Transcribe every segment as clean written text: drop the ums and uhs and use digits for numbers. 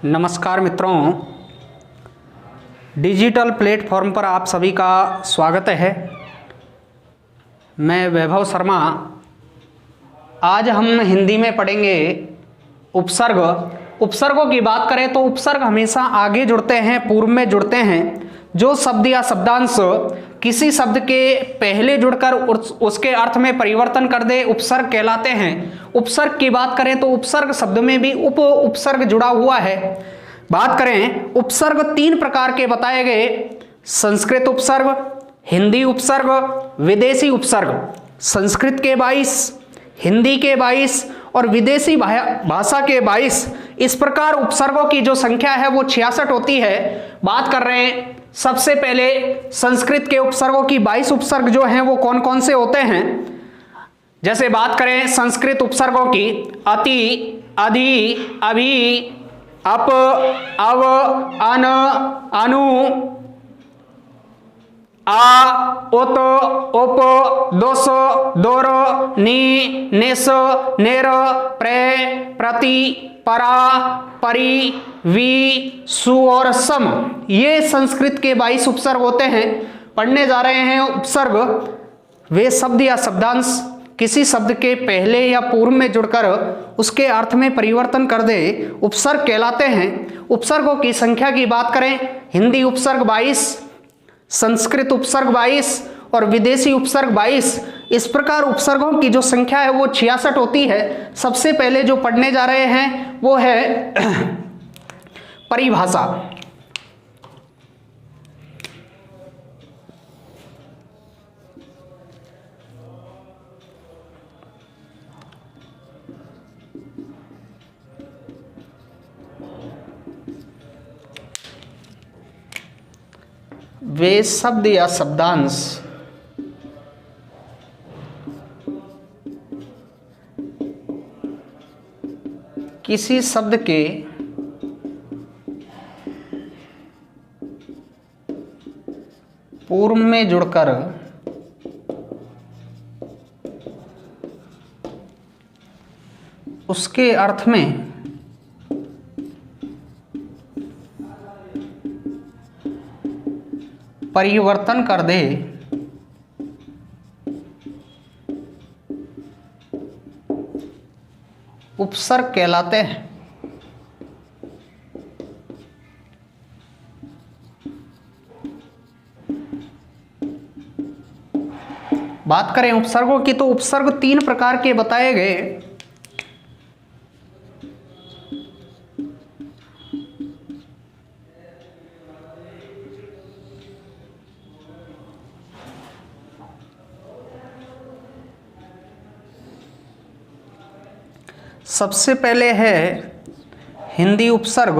नमस्कार मित्रों, digital platform पर आप सभी का स्वागत है। मैं वैभव शर्मा। आज हम हिंदी में पढ़ेंगे उपसर्ग। उपसर्गों की बात करें तो उपसर्ग हमेशा आगे जुड़ते हैं, पूर्व में जुड़ते हैं। जो शब्द या शब्दांश किसी शब्द के पहले जुड़कर उसके अर्थ में परिवर्तन कर दे उपसर्ग कहलाते हैं। उपसर्ग की बात करें तो उपसर्ग शब्द में भी उप उपसर्ग जुड़ा हुआ है। बात करें उपसर्ग तीन प्रकार के बताए गए: संस्कृत उपसर्ग, हिंदी उपसर्ग, विदेशी उपसर्ग। संस्कृत के 22, हिंदी के 22 और विदेशी भाषा के 22। इस प्रकार उपसर्गों की जो संख्या है वो 66 होती है। बात कर रहे हैं सबसे पहले संस्कृत के उपसर्गों की 22 उपसर्ग जो हैं वो कौन कौन से होते हैं। जैसे बात करें संस्कृत उपसर्गों की: अति, अधि, अभि, अप, अव, अन, अनु, आ, उत, उप, दोस, दोर, नी, निस, नेर, प्रे, प्रति, परा, परि, वी, सु और सम। ये संस्कृत के 22 उपसर्ग होते हैं। पढ़ने जा रहे हैं उपसर्ग वे शब्द या शब्दांश किसी शब्द के पहले या पूर्व में जुड़कर उसके अर्थ में परिवर्तन कर दे उपसर्ग कहलाते हैं। उपसर्गों की संख्या की बात करें, हिंदी उपसर्ग 22, संस्कृत उपसर्ग 22 और विदेशी उपसर्ग 22। इस प्रकार उपसर्गों की जो संख्या है वो 66 होती है। सबसे पहले जो पढ़ने जा रहे हैं वो है परिभाषा। वे शब्द या शब्दांश किसी शब्द के पूर्व में जुड़कर उसके अर्थ में परिवर्तन कर दे उपसर्ग कहलाते हैं। बात करें उपसर्गों की तो उपसर्ग तीन प्रकार के बताए गए: सबसे पहले है हिंदी उपसर्ग,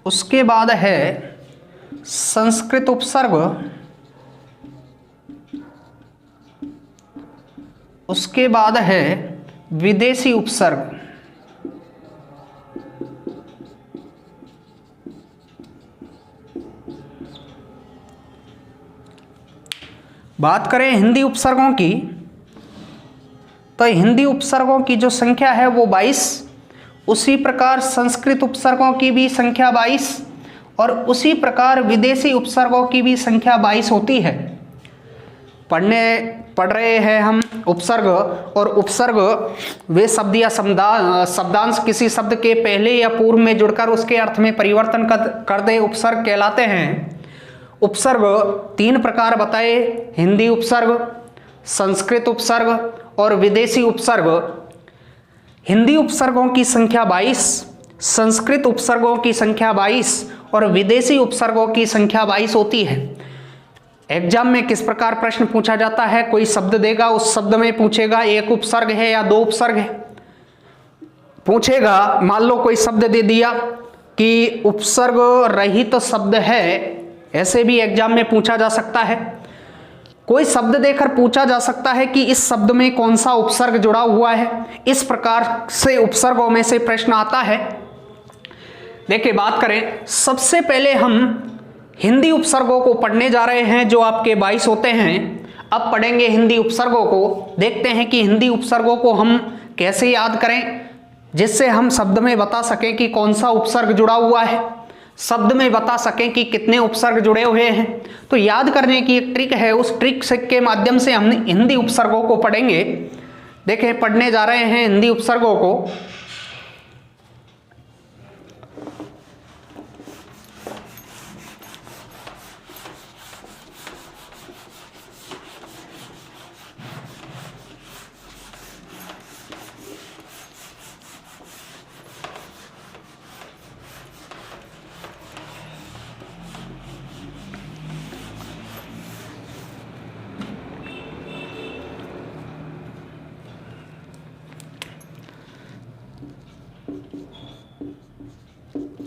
उसके बाद है संस्कृत उपसर्ग, उसके बाद है विदेशी उपसर्ग। बात करें हिंदी उपसर्गों की तो हिंदी उपसर्गों की जो संख्या है वो 22। उसी प्रकार संस्कृत उपसर्गों की भी संख्या 22 और उसी प्रकार विदेशी उपसर्गों की भी संख्या 22 होती है। पढ़ रहे हैं हम उपसर्ग, और उपसर्ग वे शब्द या शब्दांश किसी शब्द के पहले या पूर्व में जुड़कर उसके अर्थ में परिवर्तन कर दे उपसर्ग कहलाते हैं। उपसर्ग तीन प्रकार बताए: हिंदी उपसर्ग, संस्कृत उपसर्ग और विदेशी उपसर्ग। हिंदी उपसर्गों की संख्या 22, संस्कृत उपसर्गों की संख्या 22 और विदेशी उपसर्गों की संख्या 22 होती है। एग्जाम में किस प्रकार प्रश्न पूछा जाता है, कोई शब्द देगा, उस शब्द में पूछेगा एक उपसर्ग है या दो उपसर्ग है। पूछेगा, मान लो कोई शब्द दे दिया कि उपसर्ग रहित शब्द है, ऐसे भी एग्जाम में पूछा जा सकता है। कोई शब्द देकर पूछा जा सकता है कि इस शब्द में कौन सा उपसर्ग जुड़ा हुआ है। इस प्रकार से उपसर्गों में से प्रश्न आता है। देखिए बात करें, सबसे पहले हम हिंदी उपसर्गों को पढ़ने जा रहे हैं जो आपके 22 होते हैं। अब पढ़ेंगे हिंदी उपसर्गों को। देखते हैं कि हिंदी उपसर्गों को हम कैसे याद करें जिससे हम शब्द में बता सकें कि कौन सा उपसर्ग जुड़ा हुआ है, शब्द में बता सकें कि कितने उपसर्ग जुड़े हुए हैं। तो याद करने की एक ट्रिक है, उस ट्रिक के माध्यम से हम हिंदी उपसर्गों को पढ़ेंगे। देखें, पढ़ने जा रहे हैं हिंदी उपसर्गों को।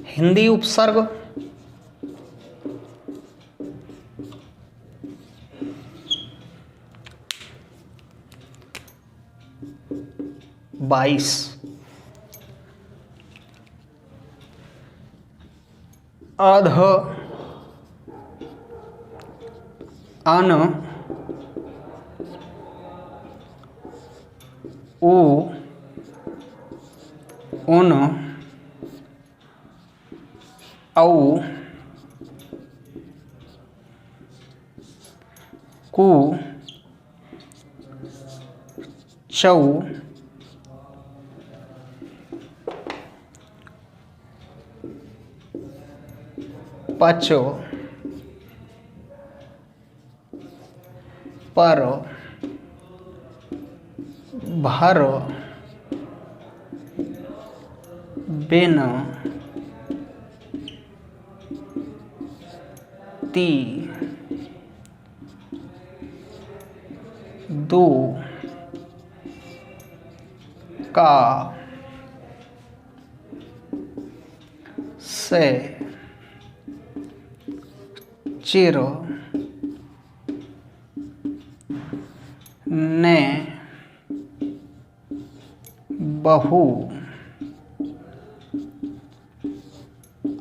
हिंदी उपसर्ग बाईस। अध, अन, उ, उन, औ, कु, चौ, पच, पर, भर, बिन, ती, दो, का, से, चिर, ने, बहु,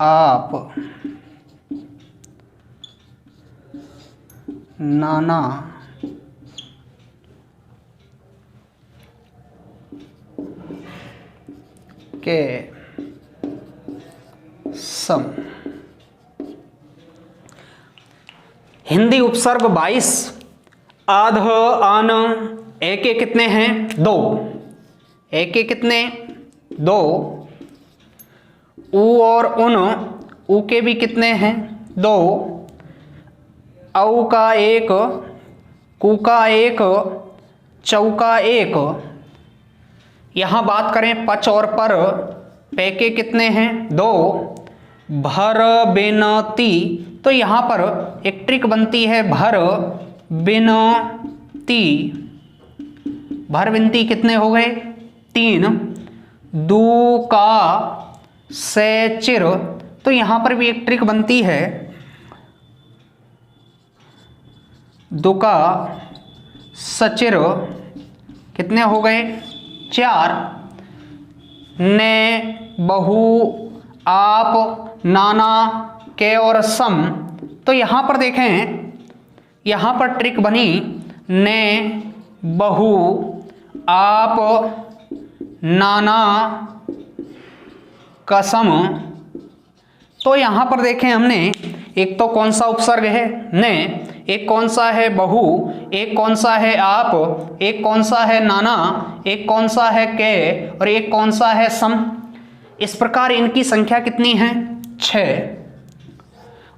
आप, नाना, के, सम। हिंदी उपसर्ग 22। आध, आन, ए के कितने हैं? 2। ए के कितने? 2। उ और उन, उ के भी कितने हैं? 2। औ का 1, कु का 1, चौ का 1। यहां बात करें पच और पर, पे के कितने हैं? 2। भर, बिन, ती, तो यहां पर एक ट्रिक बनती है, भर, बिन, ती। भर, बिन, ती कितने हो गए? 3। दू, का, से, चिर, तो यहां पर भी एक ट्रिक बनती है, दुका, सचिर, कितने हो गए? 4। ने, बहु, आप, नाना, के और सम, तो यहां पर देखें, यहां पर ट्रिक बनी, ने, बहु, आप, नाना, कसम। तो यहां पर देखें हमने, एक तो कौन सा उपसर्ग है? ने, एक कौन सा है? बहु, एक कौन सा है? आप, एक कौन सा है? नाना, एक कौन सा है? के, और एक कौन सा है? सम। इस प्रकार इनकी संख्या कितनी है? 6।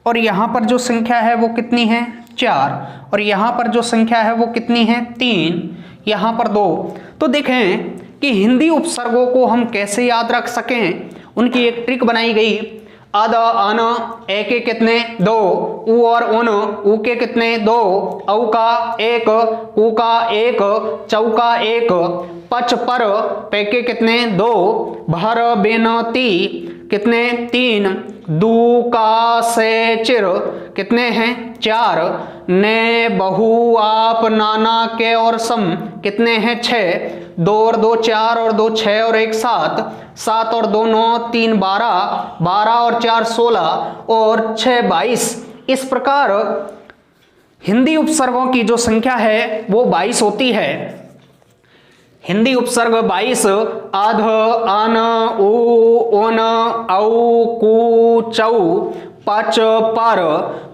और यहां पर जो संख्या है वो कितनी है? 4। और यहां पर जो संख्या है वो कितनी है? 3। यहां पर 2। तो देखें कि हिंदी उपसर्गों को हम कैसे याद रख सकें, उनकी एक ट्रिक बनाई गई। अद, अन, ए के कितने? 2। उ और उन, उ के कितने? 2। औ का 1, उ का 1, चौ का 1। पच, पर, पे के कितने? 2। भर, बिन, ती, कितने? 3। दू, का, से, चिर, कितने हैं? 4। ने, बहु, आप, नाना, के और सम, कितने हैं? 6। 2 और 2 4, और 2 6, और 1 7। 7 और 2 9, 3 12, 12 और 4 16, और 6 22। इस प्रकार हिंदी उपसर्गों की जो संख्या है वो 22 होती है। हिंदी उपसर्ग 22 अध, अन, उ, ओन, औ, कु, चौ, पच, पर,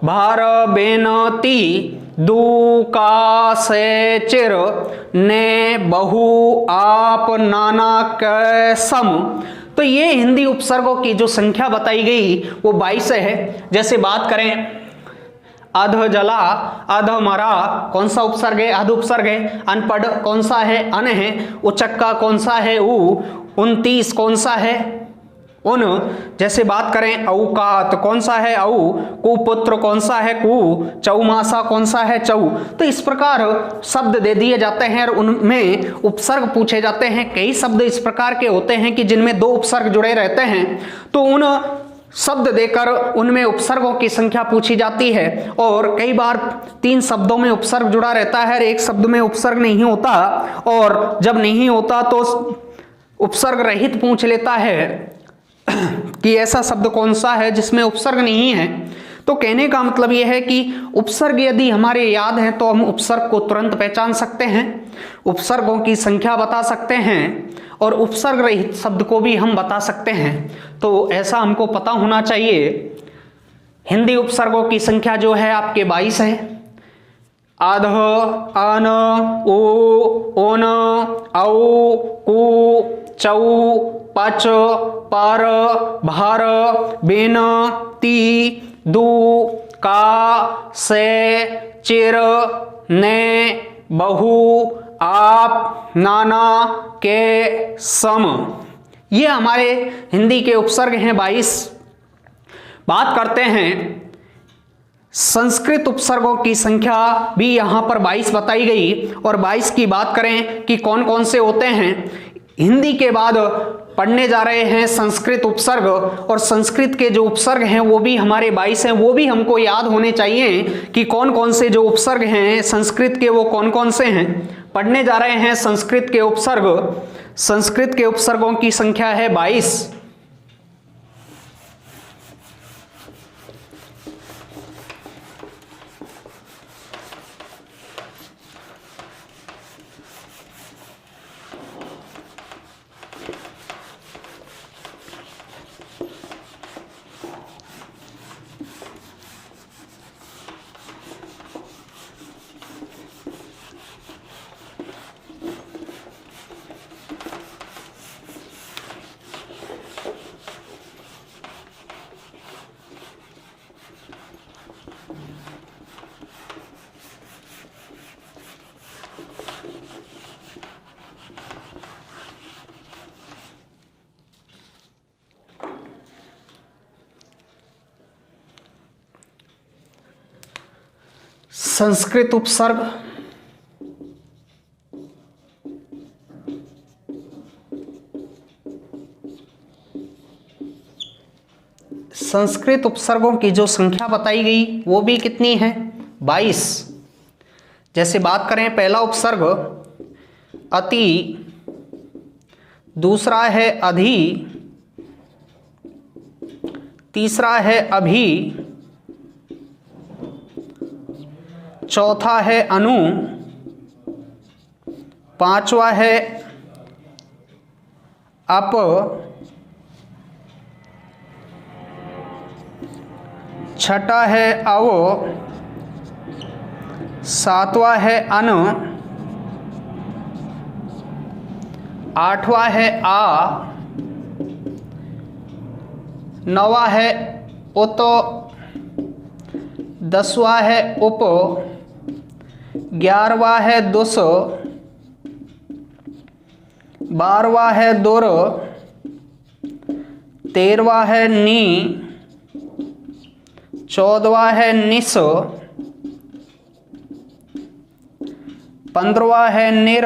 भर, बेन, ती, दू, का, से, चिर, ने, बहु, आप, नाना, क, सम। तो ये हिंदी उपसर्गों की जो संख्या बताई गई वो 22 है। जैसे बात करें अध जला, अध मरा, कौन सा उपसर्ग है? अध उपसर्ग है। अनपढ़ कौन सा है? अन है। उचक्का कौन सा है? उ। 29 कौन सा है? उन। जैसे बात करें औकात कौन सा है? औ। कुपुत्र कौन सा है? कु। चौमासा कौन सा है? चौ। तो इस प्रकार शब्द दे दिए जाते हैं और उनमें उपसर्ग पूछे जाते हैं। कई शब्द इस प्रकार के होते हैं कि जिनमें 2 उपसर्ग जुड़े रहते हैं, तो उन शब्द देकर उनमें उपसर्गों की संख्या पूछी जाती है। और कई बार 3 शब्दों में उपसर्ग जुड़ा रहता है और एक शब्द में उपसर्ग नहीं होता, और जब नहीं होता तो उपसर्ग रहित पूछ लेता है कि ऐसा शब्द कौन सा है जिसमें उपसर्ग नहीं है। तो कहने का मतलब यह है कि उपसर्ग यदि हमारे याद हैं तो हम उपसर्ग को तुरंत पहचान सकते हैं, उपसर्गों की संख्या बता सकते हैं और उपसर्ग रहित शब्द को भी हम बता सकते हैं। तो ऐसा हमको पता होना चाहिए। हिंदी उपसर्गों की संख्या जो है आपके 22 है। अध, अन, उ, ओन, औ, कु, चौ, पच, पर, भर, बेन, ती, दू, का, से, चिर, ने, बहु, आप, नाना, के, सम। ये हमारे हिंदी के उपसर्ग हैं 22। बात करते हैं संस्कृत उपसर्गों की संख्या भी यहां पर 22 बताई गई। और 22 की बात करें कि कौन कौन से होते हैं, हिंदी के बाद पढ़ने जा रहे हैं संस्कृत उपसर्ग, और संस्कृत के जो उपसर्ग हैं वो भी हमारे 22 हैं। वो भी हमको याद होने चाहिए कि कौन कौन से जो उपसर्ग हैं संस्कृत के वो कौन कौन से हैं। पढ़ने जा रहे हैं संस्कृत के उपसर्ग। संस्कृत के उपसर्गों की संख्या है 22। संस्कृत उपसर्ग संस्कृत उपसर्गों की जो संख्या बताई गई वो भी कितनी है? 22। जैसे बात करें पहला उपसर्ग अति, दूसरा है अधि, तीसरा है अभि, चौथा है अनु, पांचवा है अप, छठा है अव, सातवां है अन, आठवां है आ, नौवां है उत, 10वां है उप, 11वां है दुस, 12वां है दुर, 13वां है नी, 14वां है निस, 15वां है निर,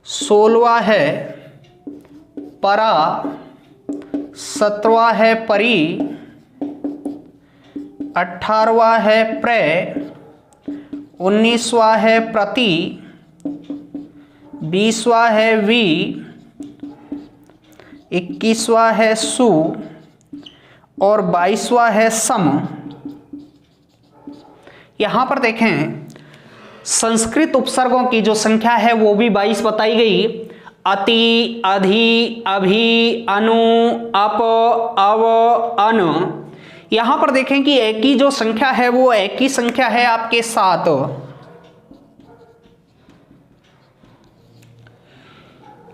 16वां है परा, 17वां है परी, 18वां है प्रे, 19वां है प्रति, 20वां है वी, 21वां है सु और 22वां है सम। यहां पर देखें संस्कृत उपसर्गों की जो संख्या है वो भी 22 बताई गई। अति, अधि, अभि, अनु, अप, अव, अन। यहां पर देखें कि एक की जो संख्या है वो एक ही संख्या है आपके 7।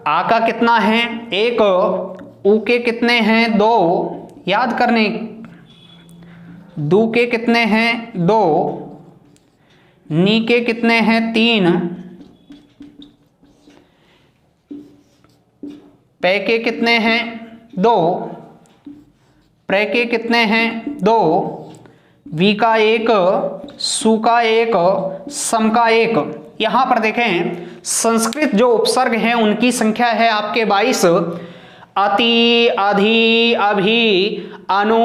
आ का कितना है 1, उ के कितने हैं 2, याद करने। दू के कितने हैं 2, नी के कितने हैं 3, पे के कितने हैं 2, प्रे के कितने हैं 2, वी का 1, सु का 1, सम का 1। यहां पर देखें संस्कृत जो उपसर्ग हैं उनकी संख्या है आपके 22। अति, अधि, अभि, अनु,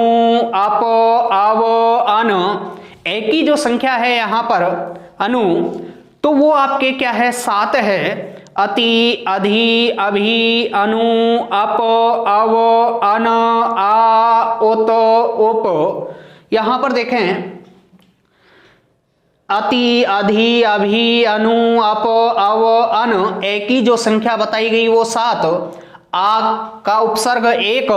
अप, अव, अन। एक की जो संख्या है यहां पर अनु, तो वो आपके क्या है 7 है। अति, अधि, अभि, अनु, अप, अव, अन, आ, उत, उप। यहां पर देखें अति, अधि, अभि, अनु, अप, अव, अन। एक की जो संख्या बताई गई वो 7। आ का उपसर्ग 1,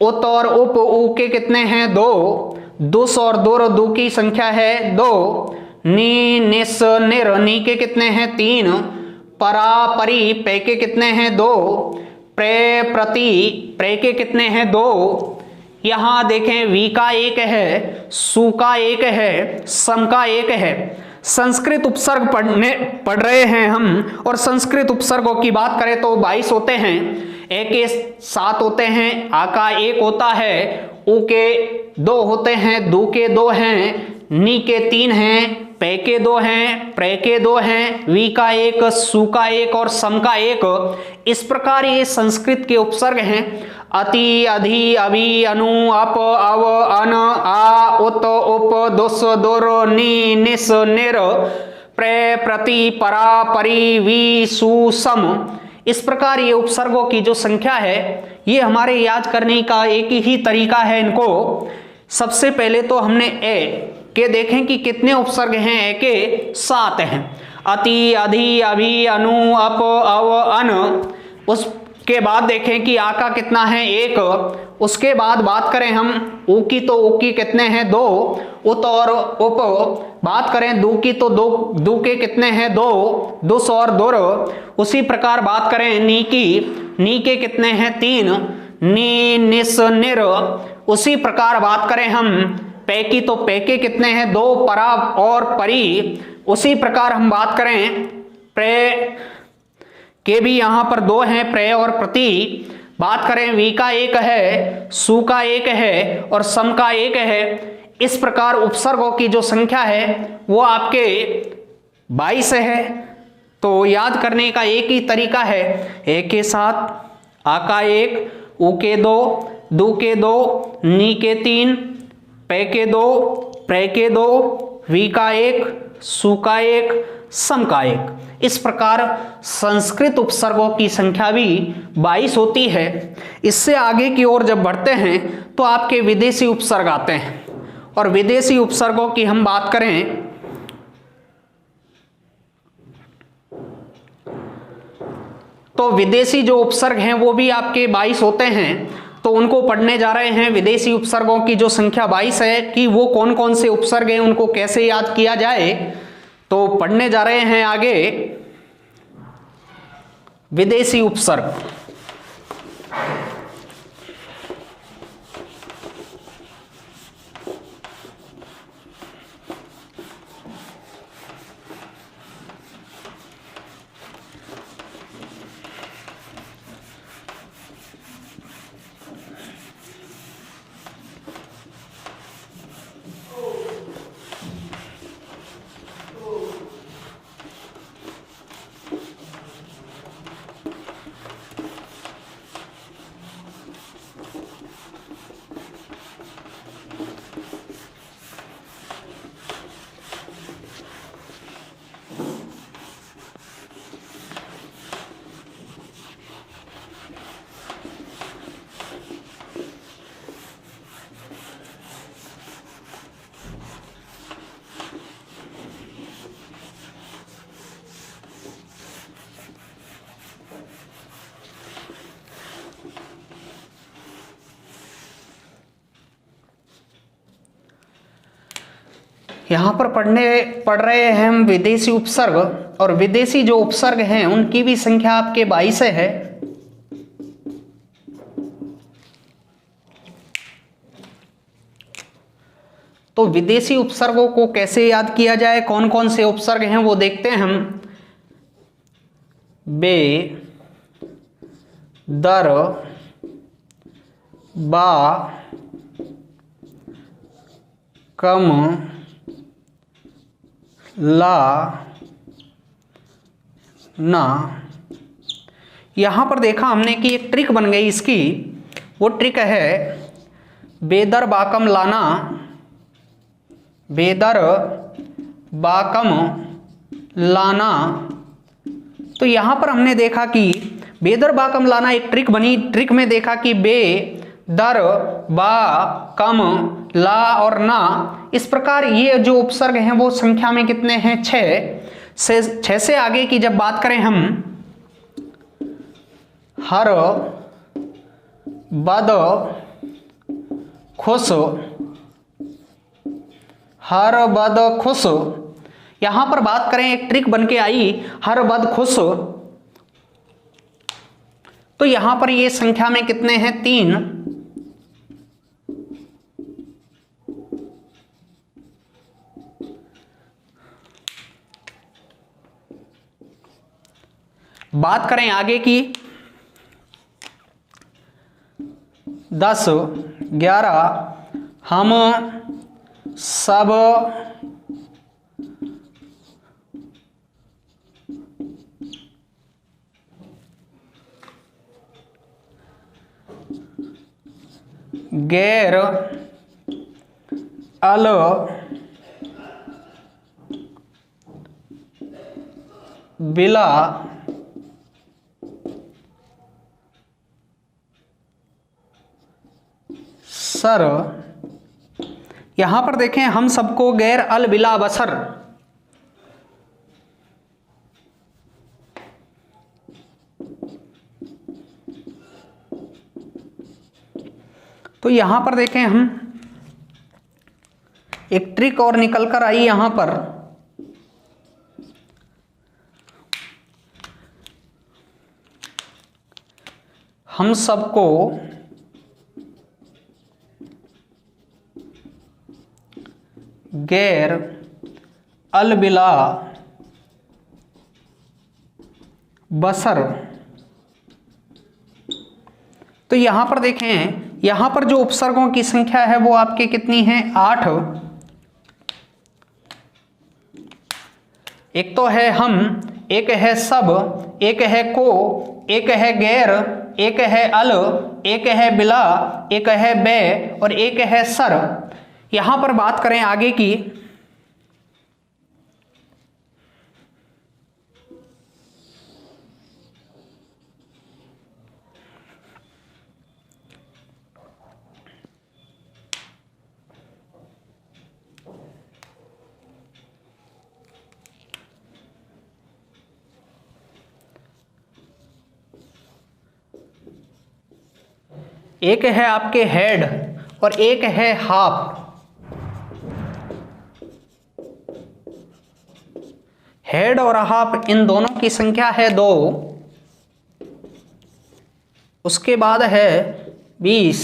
उत और उप, उ के कितने हैं 2, दुस और दुर, दु की संख्या है 2, नी, निस, निर, नी के कितने हैं 3, परा, परी, पे के कितने हैं 2, प्रे, प्रति, प्रे के कितने हैं 2। यहां देखें वी का 1 है, सु का 1 है, सम का 1 है। संस्कृत उपसर्ग पढ़ रहे हैं हम, और संस्कृत उपसर्गों की बात करें तो 22 होते हैं। एक के 7 होते हैं, आ का 1 होता है, उ के 2 होते हैं, दू के 2 हैं, नी के 3 हैं, पे के 2 हैं, प्रे के 2 हैं, वी का 1, सु का 1 और सम का 1। इस प्रकार ये संस्कृत के उपसर्ग हैं। अति, अधि, अभि, अनु, अप, अव, अन, आ, उत, उप, दुस, दुर, नी, निस, निर, प्रे, प्रति, परा, परि, वी, सु, सम। इस प्रकार ये उपसर्गों की जो संख्या है ये हमारे याद करने का एक ही तरीका है इनको। सबसे पहले तो हमने ए के देखें कि कितने उपसर्ग हैं। ए के 7 हैं। अति, अधि, अभि, अनु, अप, अव, अन। उसके बाद देखें कि आ का कितना है 1। उसके बाद बात करें हम उ की, तो उ की कितने हैं 2, उत और उप। बात करें दू की तो दू के कितने हैं 2, दुस और दुर। उसी प्रकार बात करें नी की, नी के कितने हैं 3, नी, निस, निर। उसी प्रकार बात करें हम पे की, तो पे के कितने हैं 2, परा और परी। उसी प्रकार हम बात करें प्रे के भी यहां पर 2 हैं, प्रे और प्रति। बात करें वी का 1 है, सु का 1 है और सम का 1 है। इस प्रकार उपसर्गों की जो संख्या है वो आपके 22 है। तो याद करने का एक ही तरीका है। ए के 7, आ का 1, उ के 2, दू के 2, नी के 3, पे के 2, प्रे के 2, वी का 1, सु का 1, सम का 1। इस प्रकार संस्कृत उपसर्गों की संख्या भी 22 होती है। इससे आगे की ओर जब बढ़ते हैं तो आपके विदेशी उपसर्ग आते हैं, और विदेशी उपसर्गों की हम बात करें तो विदेशी जो उपसर्ग हैं वो भी आपके 22 होते हैं। तो उनको पढ़ने जा रहे हैं। विदेशी उपसर्गों की जो संख्या 22 है कि वो कौन कौन से उपसर्ग हैं, उनको कैसे याद किया जाए, तो पढ़ने जा रहे हैं आगे विदेशी उपसर्ग। यहाँ पर पढ़ रहे हैं हम विदेशी उपसर्ग, और विदेशी जो उपसर्ग हैं उनकी भी संख्या आपके 22 है। तो विदेशी उपसर्गों को कैसे याद किया जाए, कौन कौन से उपसर्ग हैं वो देखते हैं हम। बे, दर, बा, कम, ला, ना। यहां पर देखा हमने कि एक ट्रिक बन गई इसकी, वो ट्रिक है बेदर बाकम लाना, बेदर बाकम लाना। तो यहां पर हमने देखा कि बेदर बाकम लाना एक ट्रिक बनी। ट्रिक में देखा कि बे, दर, बा, कम, ला और ना, इस प्रकार ये जो उपसर्ग हैं वो संख्या में कितने हैं? 6 से आगे की जब बात करें हम, हर, बद, खुश, हर, बद, खुश। यहां पर बात करें एक ट्रिक बन के आई, हर, बद, खुश। तो यहां पर ये संख्या में कितने हैं? 3। बात करें आगे की, 10, 11, हम सब गैर, अल, बिला, सर। यहां पर देखें हम सबको गैर, अल, बिला, बसर। तो यहां पर देखें हम एक ट्रिक और निकल कर आई। यहां पर हम सबको गैर, अल, बिला, बसर। तो यहां पर देखें, यहां पर जो उपसर्गों की संख्या है वो आपके कितनी है? 8। एक तो है हम, एक है सब, एक है को, एक है गैर, एक है अल, एक है बिला, एक है बे और एक है सर। यहां पर बात करें आगे की, एक है आपके हेड और एक है हाफ। हेड और हाफ इन दोनों की संख्या है 2। उसके बाद है 20,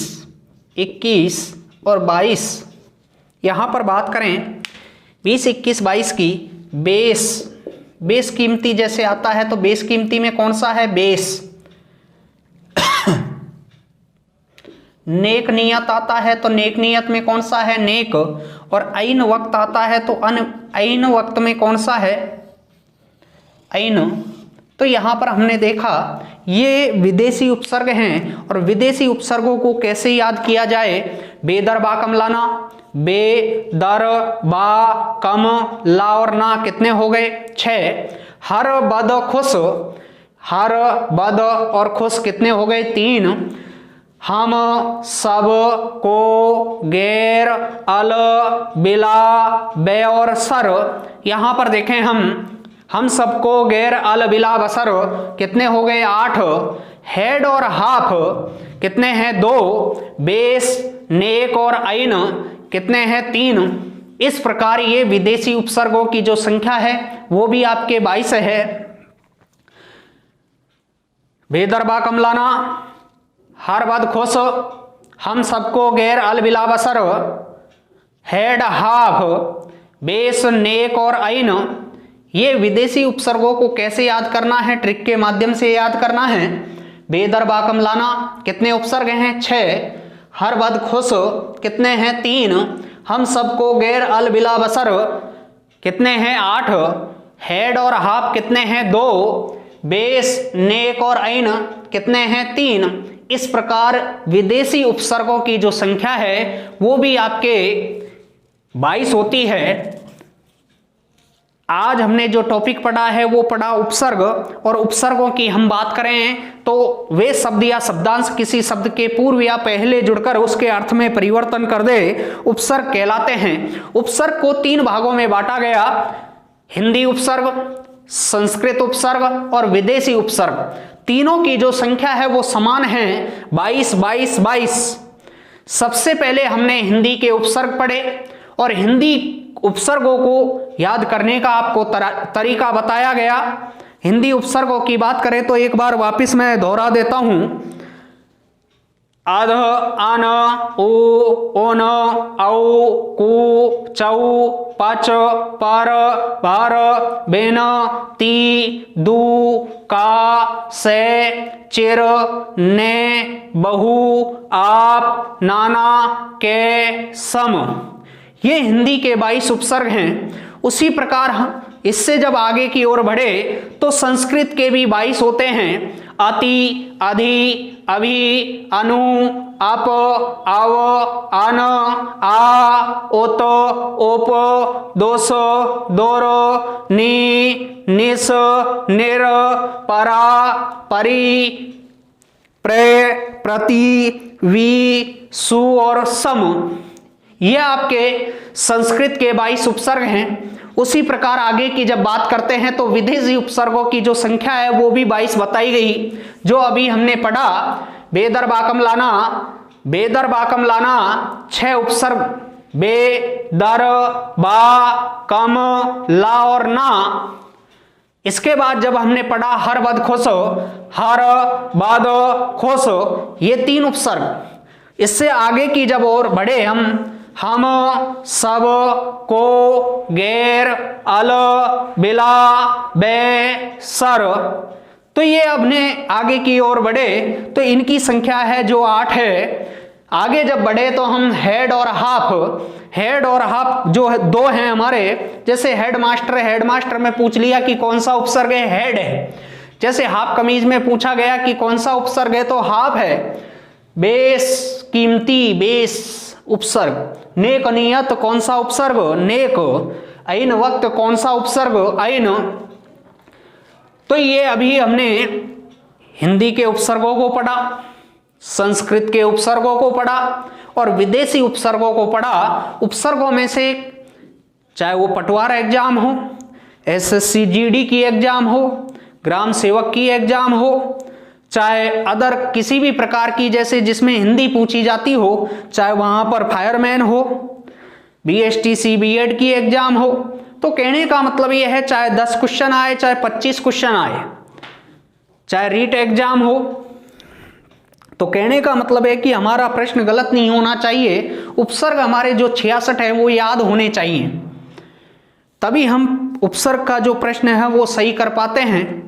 21 और 22। यहां पर बात करें 20, 21, 22 की, बेस कीमती जैसे आता है तो बेस कीमती में कौन सा है? बेस। नेक नियत आता है तो नेक नियत में कौन सा है? नेक। और ऐन वक्त आता है तो ऐन वक्त में कौन सा है? ऐन। तो यहां पर हमने देखा ये विदेशी उपसर्ग हैं, और विदेशी उपसर्गों को कैसे याद किया जाए? बेदर बा कम लाना, बे, दर, बा, कम, ला और ना कितने हो गए? 6। हर, बद, खुश, हर, बद और खुश कितने हो गए? 3। हम सब को गैर, अल, बिला, बे और सर। यहां पर देखें हम सबको गैर, अल, बिला, बसर कितने हो गए? 8। हेड और हाफ कितने हैं? 2। बेस, नेक और ऐन कितने हैं? 3। इस प्रकार ये विदेशी उपसर्गों की जो संख्या है वो भी आपके 22 है। बेदरबा कमलाना, हर बद खुश, हम सबको गैर, अल बिला बसर, हेड हाफ, बेस नेक और ऐन। ये विदेशी उपसर्गों को कैसे याद करना है, ट्रिक के माध्यम से याद करना है। बेदरबा कमलाना कितने उपसर्ग हैं, 6। हर बद खुश कितने हैं, 3। हम सबको गैर, अल बिला बसर कितने हैं, 8। हेड और हाफ कितने हैं, 2। बेस नेक और ऐन कितने हैं, 3। इस प्रकार विदेशी उपसर्गों की जो संख्या है वो भी आपके 22 होती है। आज हमने जो टॉपिक पढ़ा है वो पढ़ा उपसर्ग, और उपसर्गों की हम बात करें तो वे शब्द या शब्दांश किसी शब्द के पूर्व या पहले जुड़कर उसके अर्थ में परिवर्तन कर दे उपसर्ग कहलाते हैं। उपसर्ग को 3 भागों में बांटा गया, हिंदी उपसर्ग, संस्कृत उपसर्ग और विदेशी उपसर्ग। तीनों की जो संख्या है वो समान है, 22 22 22। सबसे पहले हमने हिंदी के उपसर्ग पढ़े और हिंदी उपसर्गों को याद करने का आपको तरीका बताया गया। हिंदी उपसर्गों की बात करें तो एक बार वापस मैं दोहरा देता हूं। अध, अन, उ, ओन, औ, कु, चौ, पच, पर, भर, बेन, ती, दू, का, से, चिर, ने, बहु, आप, नाना, के, सम। ये हिंदी के 22 उपसर्ग हैं। उसी प्रकार इससे जब आगे की ओर बढ़े तो संस्कृत के भी 22 होते हैं। अति, अधि, अभि, अनु, अप, अव, अन, आ, ओत, ओप, दोस, दोर, नि, निस, निर, परा, परि, प्रे, प्रति, वी, सु और सम। ये आपके संस्कृत के 22 उपसर्ग हैं। उसी प्रकार आगे की जब बात करते हैं तो विदेशी उपसर्गों की जो संख्या है वो भी 22 बताई गई, जो अभी हमने पढ़ा। बेदर बाकम लाना, बेदर बाकम लाना 6 उपसर्ग, बे, दर, बा, कम, ला और ना। इसके बाद जब हमने पढ़ा हर बद खुश, हर बद खुश, ये 3 उपसर्ग। इससे आगे की जब और बढ़े हम सब को गैर, अल बिला बे सर, तो ये अपने आगे की ओर बढ़े तो इनकी संख्या है जो 8 है। आगे जब बढ़े तो हम हेड और हाफ जो है 2 हैं हमारे। जैसे हेडमास्टर में पूछ लिया कि कौन सा उपसर्ग है, हेड है। जैसे हाफ कमीज में पूछा गया कि कौन सा उपसर्ग है तो हाफ है। बेस कीमती, बेस उपसर्ग। नेक नियत कौन सा उपसर्ग, नेक। ऐन वक्त कौन सा उपसर्ग, ऐन। तो ये अभी हमने हिंदी के उपसर्गों को पढ़ा, संस्कृत के उपसर्गों को पढ़ा और विदेशी उपसर्गों को पढ़ा। उपसर्गों में से चाहे वो पटवार एग्जाम हो, एसएससी जीडी की एग्जाम हो, ग्राम सेवक की एग्जाम हो, चाहे अदर किसी भी प्रकार की जैसे जिसमें हिंदी पूछी जाती हो, चाहे वहां पर फायरमैन हो, बीएसटीसी बीएड की एग्जाम हो, तो कहने का मतलब यह है चाहे 10 क्वेश्चन आए, चाहे 25 क्वेश्चन आए, चाहे रीट एग्जाम हो, तो कहने का मतलब है कि हमारा प्रश्न गलत नहीं होना चाहिए। उपसर्ग हमारे जो 66 है वो याद होने चाहिए, तभी हम उपसर्ग का जो प्रश्न है वो सही कर पाते हैं।